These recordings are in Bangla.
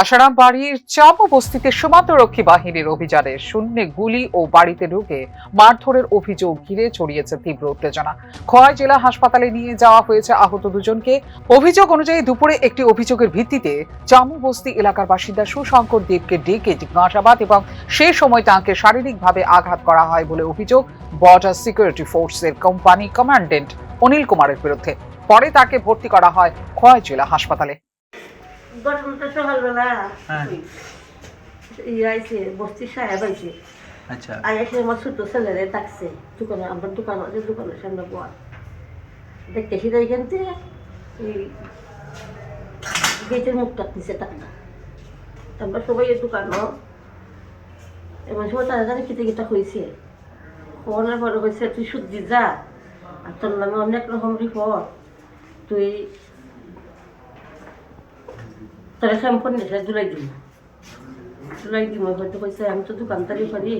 আশারাম বাড়ির চাপ বস্তিতে সীমান্তরক্ষী বাহিনীর অভিযানে শূন্যে গুলি ও বাড়িতে ঢুকে মারধরের অভিযোগ ঘিরে ছড়িয়েছে তীব্র উত্তেজনা। খোয়াই জেলা হাসপাতালে নিয়ে যাওয়া হয়েছে আহত দুজনকে। অভিযোগ অনুযায়ী দুপুরে একটি অভিযোগের ভিত্তিতে চামু বস্তি এলাকার বাসিন্দা সুশঙ্কর দেবকে ডেকে জিজ্ঞাসাবাদ এবং সেই সময় তাঁকে শারীরিকভাবে আঘাত করা হয় বলে অভিযোগ বর্ডার সিকিউরিটি ফোর্সের কোম্পানি কমান্ড্যান্ট অনিল কুমারের বিরুদ্ধে। পরে তাকে ভর্তি করা হয় খোয়াই জেলা হাসপাতালে। ঘটনাটা সকালবেলা আইসে বস্তির সাহেব আইসে। আচ্ছা, এসে আমার ছোট ছেলেরে ডাকছে দোকানে, আমার দোকান আছে, দোকানের সামনে বল দেখতে সেটা এখান থেকে গেটের মুখটা নিচে টাকা। আমরা সবাই এই দোকানও এবার সবাই তারা জানে কিতে কিটা হয়েছে। হওয়ার পরে হয়েছে তুই সুদ্দি যা, আর তোর নামে অনেক রকম রিপোর্ট, তুই তারা শ্যাম্পন নেশা জুলাই দিব হয়তো কইছে আমি তো দোকানদারি করি,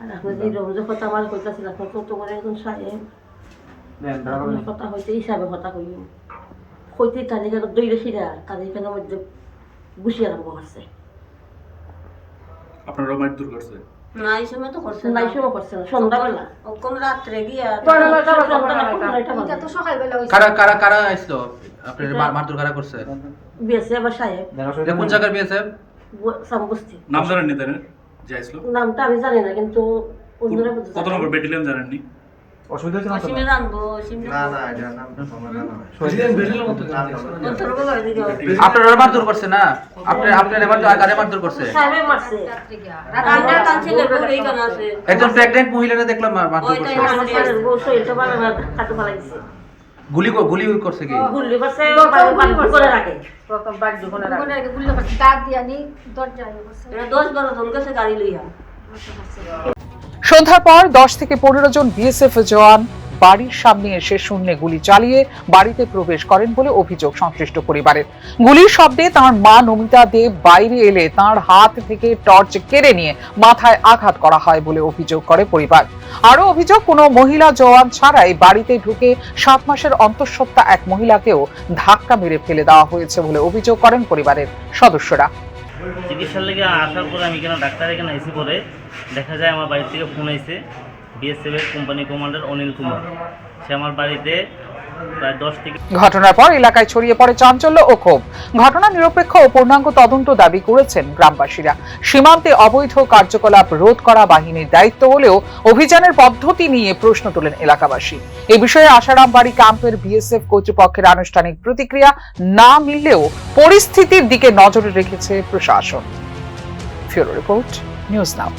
আর আপনার যে রমজ কথা আমার কইতাছিল আপনার তো তোমার একজন সাহেব কথা হইতে হিসাবে কথা কই কইতে তাদের কেন দইরে সিরা তাদের কেন মধ্যে গুছি আরম্ভ করছে। আপনারা মারধর করছে? না এই সময় তো করছে না, এই সময় করছে না, সন্ধ্যাবেলা কোন রাত্রে গিয়া কারা কারা কারা আইছিল আপনার মারধর কারা করছে? বিএসএফ সাহেব। কোন জায়গার বিএসএফ? সামবস্তি। নাম জানেন নি তার যে আইছিল? নামটা আমি জানি না, কিন্তু অন্যরা কত নম্বর ব্যাটালিয়ন জানেন নি? অসুবিধা হচ্ছে না তো? অসীমে জানবো, অসীমে না না এটা নাম আমার জানা নাই। আপনারা মারধর করছে না? আপনার এবার তো আগে মারধর করছে। সাহেবে মারছে। রান্নার কাছে লেগে এই গান আছে। একজন প্রেগন্যান্ট মহিলাকে দেখলাম মারধর ওইটাই করছে। মানুষের বউ শরীরটা ভালো না, কাটু ফালাইছে। গুলি করছে কি? গুলি করছে বাড়ি করে রাখে। প্রথম বাড়ি করে রাখে। গুলি করছে, ডাক দিয়ানি দরজায় বসে। এটা 10-12 জন গেছে গাড়ি লইয়া। সন্ধ্যার পর 10 থেকে 15 জন বিএসএফ জওয়ান বাড়ির সামনে এসে শূন্যে গুলি চালিয়ে বাড়িতে প্রবেশ করেন বলে অভিযোগ সংশ্লিষ্ট পরিবারের। গুলির শব্দে তাঁর মা নমিতা দেব বাইরে এলে তাঁর হাত থেকে টর্চ কেড়ে নিয়ে মাথায় আঘাত করা হয় বলে অভিযোগ করে পরিবার। আরো অভিযোগ, কোনো মহিলা জওয়ান ছাড়াই বাড়িতে ঢুকে 7 মাসের অন্তঃসত্ত্বা এক মহিলাকেও ধাক্কা মেরে ফেলে দেওয়া হয়েছে বলে অভিযোগ করেন পরিবারের সদস্যরা। চিকিৎসার লেগে আসার পরে আমি এখানে ডাক্তার এখানে এসে পরে দেখা যায় আমার বাড়ি থেকে ফোন আইছে বিএসএফের কোম্পানি কমান্ডার অনিল কুমার। সে আমার বাড়িতে প্রায় 10 থেকে। ঘটনার পর এলাকায় ছড়িয়ে পড়ে চাঞ্চল্য ও ক্ষোভ। ঘটনা নিরপেক্ষ ও পূর্ণাঙ্গ তদন্ত দাবি করেছেন গ্রামবাসীরা। সীমান্তে অবৈধ কার্যকলাপ রোধ করা বাহিনীর দায়িত্ব হলেও অভিযানের পদ্ধতি নিয়ে প্রশ্ন তোলেন এলাকাবাসী। এ বিষয়ে আশারাম বাড়ি ক্যাম্পের বিএসএফ কর্তৃপক্ষের আনুষ্ঠানিক প্রতিক্রিয়া না মিললেও পরিস্থিতির দিকে নজর রেখেছে প্রশাসন। ফিউরো রিপোর্ট, নিউজ নাও।